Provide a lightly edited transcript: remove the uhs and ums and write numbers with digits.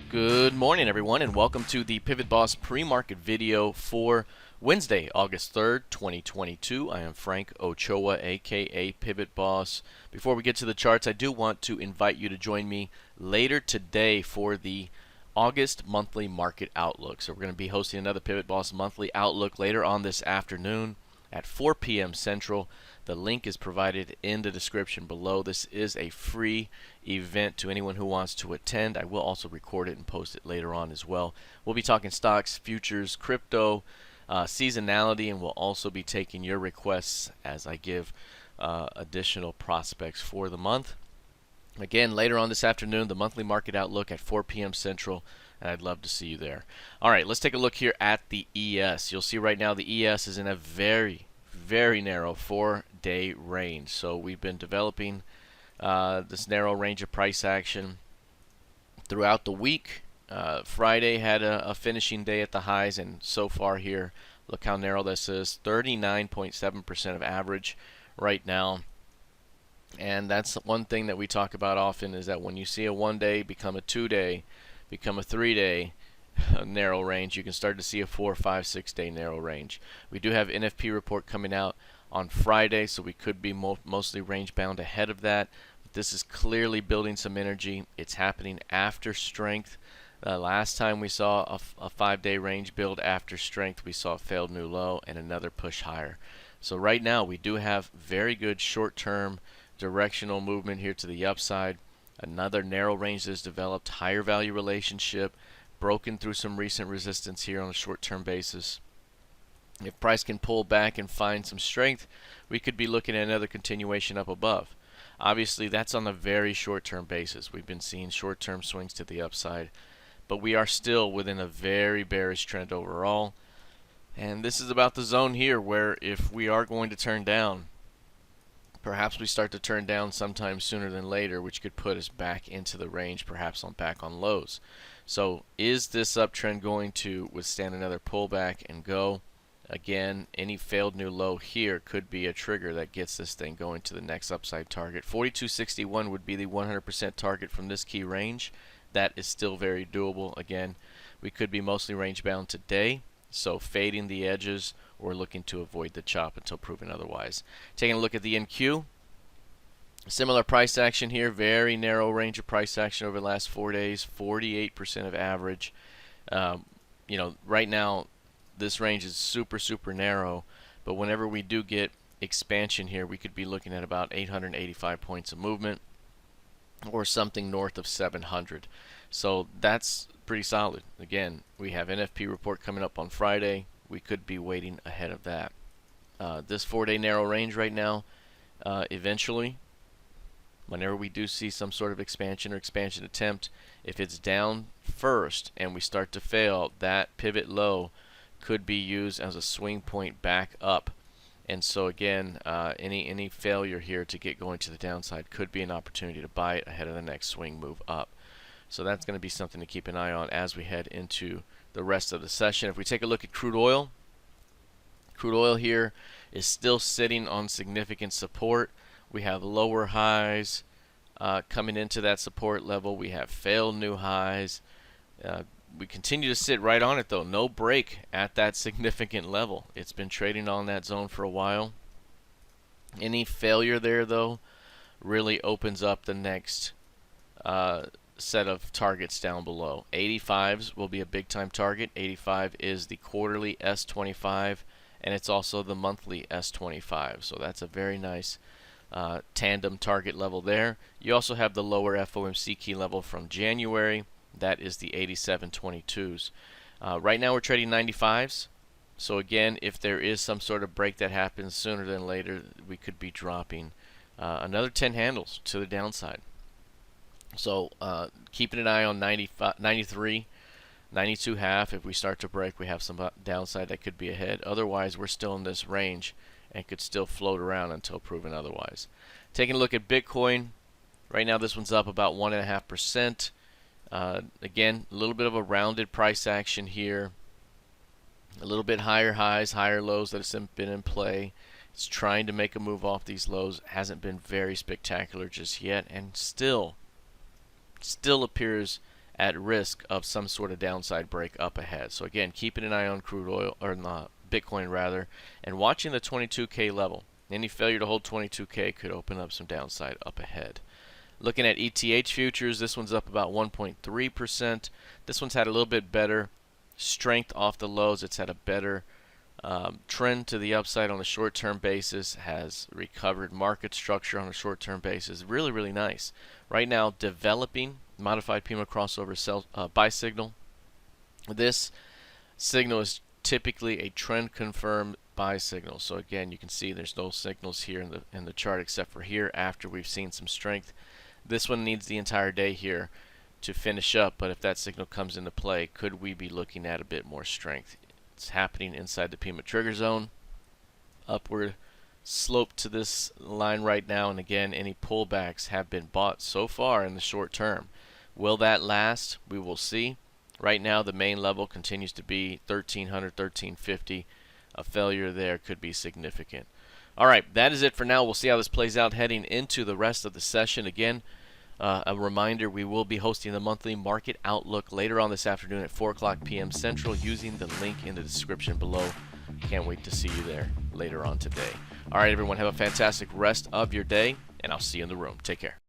Good morning, everyone, and welcome to the PivotBoss pre-market video for Wednesday, August 3rd, 2022. I am Frank Ochoa, aka PivotBoss. Before we get to the charts, I do want to invite you to join me later today for the August monthly market outlook. So we're going to be hosting another PivotBoss monthly outlook later on this afternoon at 4 p.m. Central. The link is provided in the description below. This is a free event to anyone who wants to attend. I will also record it and post it later on as well. We'll be talking stocks, futures, crypto, seasonality, and we'll also be taking your requests as I give additional prospects for the month. Again, later on this afternoon, the monthly market outlook at 4 p.m. Central, and I'd love to see you there. All right, let's take a look here at the ES. You'll see right now the ES is in a very narrow 4-day range. So we've been developing this narrow range of price action throughout the week. Friday had a finishing day at the highs, and so far here, look how narrow this is, 39.7% of average right now. And that's one thing that we talk about often, is that when you see a 1-day become a 2-day, become a 3-day narrow range, you can start to see a 4, 5, 6-day narrow range. We do have NFP report coming out on Friday, so we could be mostly range bound ahead of that. But this is clearly building some energy. It's happening after strength. Last time we saw a 5-day range build after strength, we saw a failed new low and another push higher. So right now we do have very good short-term directional movement here to the upside. Another narrow range that has developed, higher value relationship, broken through some recent resistance here on a short-term basis. If price can pull back and find some strength, we could be looking at another continuation up above. Obviously, that's on a very short-term basis. We've been seeing short-term swings to the upside, but we are still within a very bearish trend overall. And this is about the zone here where if we are going to turn down, perhaps we start to turn down sometime sooner than later, which could put us back into the range, perhaps back on lows. So is this uptrend going to withstand another pullback and go? Again, any failed new low here could be a trigger that gets this thing going to the next upside target. 4261 would be the 100% target from this key range. That is still very doable. Again, we could be mostly range bound today, so fading the edges or looking to avoid the chop until proven otherwise. Taking a look at the NQ, similar price action here, very narrow range of price action over the last 4 days, 48% of average. Right now this range is super narrow, but whenever we do get expansion here, we could be looking at about 885 points of movement or something north of 700. So that's pretty solid. Again, we have NFP report coming up on Friday. We could be waiting ahead of that. This 4-day narrow range right now, eventually, whenever we do see some sort of expansion or expansion attempt, if it's down first and we start to fail, that pivot low could be used as a swing point back up. And so again, any failure here to get going to the downside could be an opportunity to buy it ahead of the next swing move up. So that's going to be something to keep an eye on as we head into the rest of the session. If we take a look at crude oil here is still sitting on significant support. We have lower highs coming into that support level. We have failed new highs. We continue to sit right on it though. No break at that significant level. It's been trading on that zone for a while. Any failure there though really opens up the next set of targets down below. 85s will be a big time target. 85 is the quarterly S25 and it's also the monthly S25. So that's a very nice tandem target level there. You also have the lower FOMC key level from January. That is the 87.22s. Right now we're trading 95s. So again, if there is some sort of break that happens sooner than later, we could be dropping another 10 handles to the downside. So keeping an eye on 95, 93, 92 half. If we start to break, we have some downside that could be ahead. Otherwise, we're still in this range and could still float around until proven otherwise. Taking a look at Bitcoin, right now this one's up about 1.5%. Again, a little bit of a rounded price action here. A little bit higher highs, higher lows that have been in play. It's trying to make a move off these lows. Hasn't been very spectacular just yet, and still appears at risk of some sort of downside break up ahead. So again, keeping an eye on crude oil, or Bitcoin rather, and watching the 22K level. Any failure to hold 22K could open up some downside up ahead. Looking at ETH futures, this one's up about 1.3%. This one's had a little bit better strength off the lows. It's had a better trend to the upside on a short-term basis, has recovered market structure on a short-term basis. Really, really nice. Right now, developing modified Pima crossover buy signal. This signal is typically a trend confirmed buy signal. So again, you can see there's no signals here in the chart except for here after we've seen some strength. This one needs the entire day here to finish up, but if that signal comes into play, could we be looking at a bit more strength? It's happening inside the Pima trigger zone. Upward slope to this line right now, and again, any pullbacks have been bought so far in the short term. Will that last? We will see. Right now, the main level continues to be 1300, 1350. A failure there could be significant. All right, that is it for now. We'll see how this plays out heading into the rest of the session. Again, a reminder, we will be hosting the monthly market outlook later on this afternoon at 4 o'clock p.m. Central using the link in the description below. Can't wait to see you there later on today. All right, everyone, have a fantastic rest of your day, and I'll see you in the room. Take care.